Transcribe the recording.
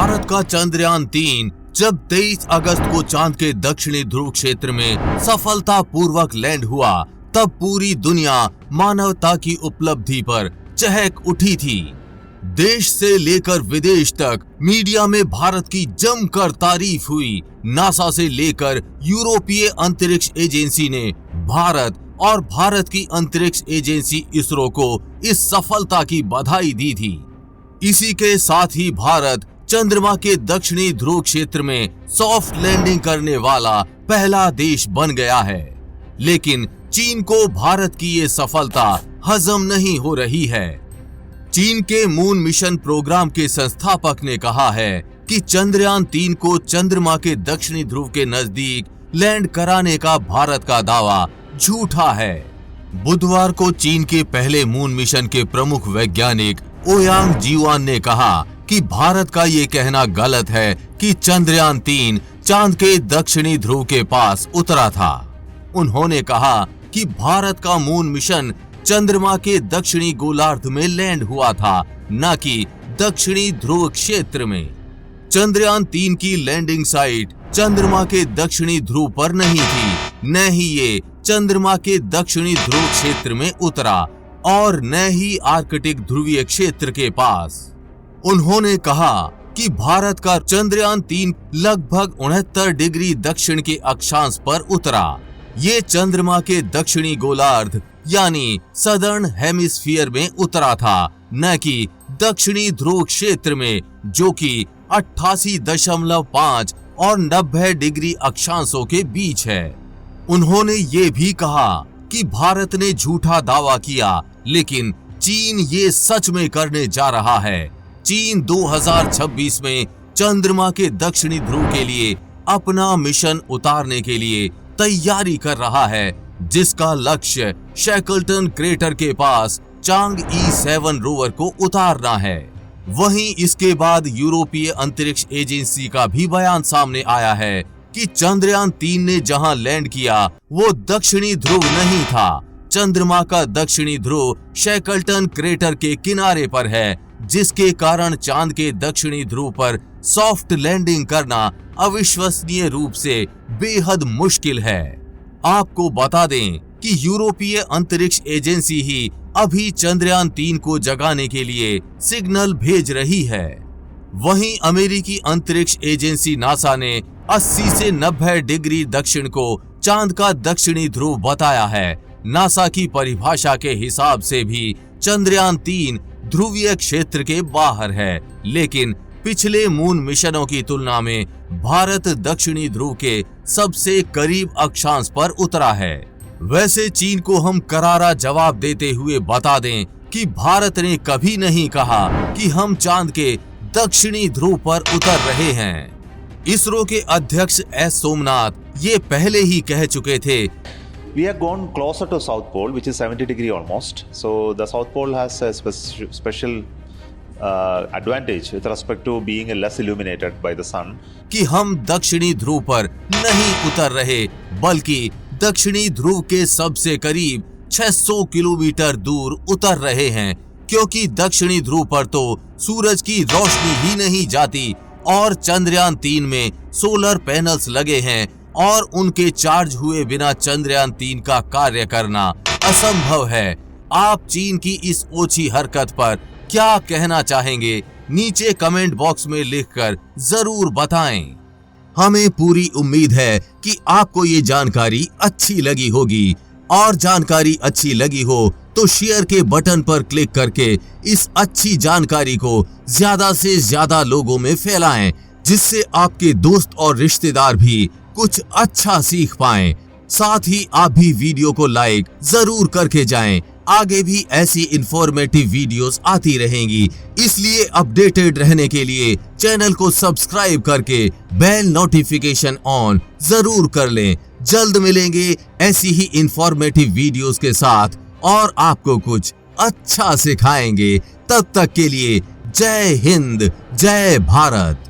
भारत का चंद्रयान-3 जब 23 अगस्त को चांद के दक्षिणी ध्रुव क्षेत्र में सफलतापूर्वक लैंड हुआ, तब पूरी दुनिया मानवता की उपलब्धि पर चहक उठी थी। देश से लेकर विदेश तक मीडिया में भारत की जमकर तारीफ हुई। नासा से लेकर यूरोपीय अंतरिक्ष एजेंसी ने भारत और भारत की अंतरिक्ष एजेंसी इसरो को इस सफलता की बधाई दी थी। इसी के साथ ही भारत चंद्रमा के दक्षिणी ध्रुव क्षेत्र में सॉफ्ट लैंडिंग करने वाला पहला देश बन गया है। लेकिन चीन को भारत की ये सफलता हजम नहीं हो रही है। चीन के मून मिशन प्रोग्राम के संस्थापक ने कहा है कि चंद्रयान-3 को चंद्रमा के दक्षिणी ध्रुव के नजदीक लैंड कराने का भारत का दावा झूठा है। बुधवार को चीन के पहले मून मिशन के प्रमुख वैज्ञानिक ओयांग जीवान ने कहा कि भारत का ये कहना गलत है कि चंद्रयान-3 चांद के दक्षिणी ध्रुव के पास उतरा था। उन्होंने कहा कि भारत का मून मिशन चंद्रमा के दक्षिणी गोलार्ध में लैंड हुआ था, न कि दक्षिणी ध्रुव क्षेत्र में। चंद्रयान-3 की लैंडिंग साइट चंद्रमा के दक्षिणी ध्रुव पर नहीं थी, न ही ये चंद्रमा के दक्षिणी ध्रुव क्षेत्र में उतरा और न ही आर्कटिक ध्रुवीय क्षेत्र के पास। उन्होंने कहा कि भारत का चंद्रयान-3 लगभग 69 डिग्री दक्षिण के अक्षांश पर उतरा। ये चंद्रमा के दक्षिणी गोलार्ध यानी सदर्न हेमिस्फीयर में उतरा था, न कि दक्षिणी ध्रुव क्षेत्र में, जो कि 88.5 और 90 डिग्री अक्षांशों के बीच है। उन्होंने ये भी कहा कि भारत ने झूठा दावा किया, लेकिन चीन ये सच में करने जा रहा है। चीन 2026 में चंद्रमा के दक्षिणी ध्रुव के लिए अपना मिशन उतारने के लिए तैयारी कर रहा है, जिसका लक्ष्य शैकल्टन क्रेटर के पास चांगई 7 रोवर को उतारना है। वहीं इसके बाद यूरोपीय अंतरिक्ष एजेंसी का भी बयान सामने आया है कि चंद्रयान-3 ने जहां लैंड किया वो दक्षिणी ध्रुव नहीं था। चंद्रमा का दक्षिणी ध्रुव शैकल्टन क्रेटर के किनारे पर है, जिसके कारण चांद के दक्षिणी ध्रुव पर सॉफ्ट लैंडिंग करना अविश्वसनीय रूप से बेहद मुश्किल है। आपको बता दें कि यूरोपीय अंतरिक्ष एजेंसी ही अभी चंद्रयान-3 को जगाने के लिए सिग्नल भेज रही है। वहीं अमेरिकी अंतरिक्ष एजेंसी नासा ने 80 से 90 डिग्री दक्षिण को चांद का दक्षिणी ध्रुव बताया है। नासा की परिभाषा के हिसाब से भी चंद्रयान-3 ध्रुवीय क्षेत्र के बाहर है, लेकिन पिछले मून मिशनों की तुलना में भारत दक्षिणी ध्रुव के सबसे करीब अक्षांश पर उतरा है। वैसे चीन को हम करारा जवाब देते हुए बता दें कि भारत ने कभी नहीं कहा कि हम चांद के दक्षिणी ध्रुव पर उतर रहे हैं। इसरो के अध्यक्ष एस सोमनाथ ये पहले ही कह चुके थे, We have gone closer to South Pole, which is 70 degree almost. So the South Pole has a special advantage with respect to being less illuminated by the sun. कि हम दक्षिणी ध्रुव पर नहीं उतर रहे, बल्कि दक्षिणी ध्रुव के सबसे करीब 600 किलोमीटर दूर उतर रहे हैं, क्योंकि दक्षिणी ध्रुव पर तो सूरज की रोशनी ही नहीं जाती और चंद्रयान-3 में सोलर पैनल्स लगे हैं और उनके चार्ज हुए बिना चंद्रयान-3 का कार्य करना असंभव है। आप चीन की इस ओछी हरकत पर क्या कहना चाहेंगे? नीचे कमेंट बॉक्स में लिखकर जरूर बताएं। हमें पूरी उम्मीद है कि आपको ये जानकारी अच्छी लगी होगी, और जानकारी अच्छी लगी हो तो शेयर के बटन पर क्लिक करके इस अच्छी जानकारी को ज्यादा से ज्यादा लोगों में फैलाएं, जिससे आपके दोस्त और रिश्तेदार भी कुछ अच्छा सीख पाएं। साथ ही आप भी वीडियो को लाइक जरूर करके जाएं। आगे भी ऐसी इंफॉर्मेटिव वीडियोस आती रहेंगी, इसलिए अपडेटेड रहने के लिए चैनल को सब्सक्राइब करके बेल नोटिफिकेशन ऑन जरूर कर लें। जल्द मिलेंगे ऐसी ही इंफॉर्मेटिव वीडियोस के साथ और आपको कुछ अच्छा सिखाएंगे। तब तक के लिए जय हिंद, जय भारत।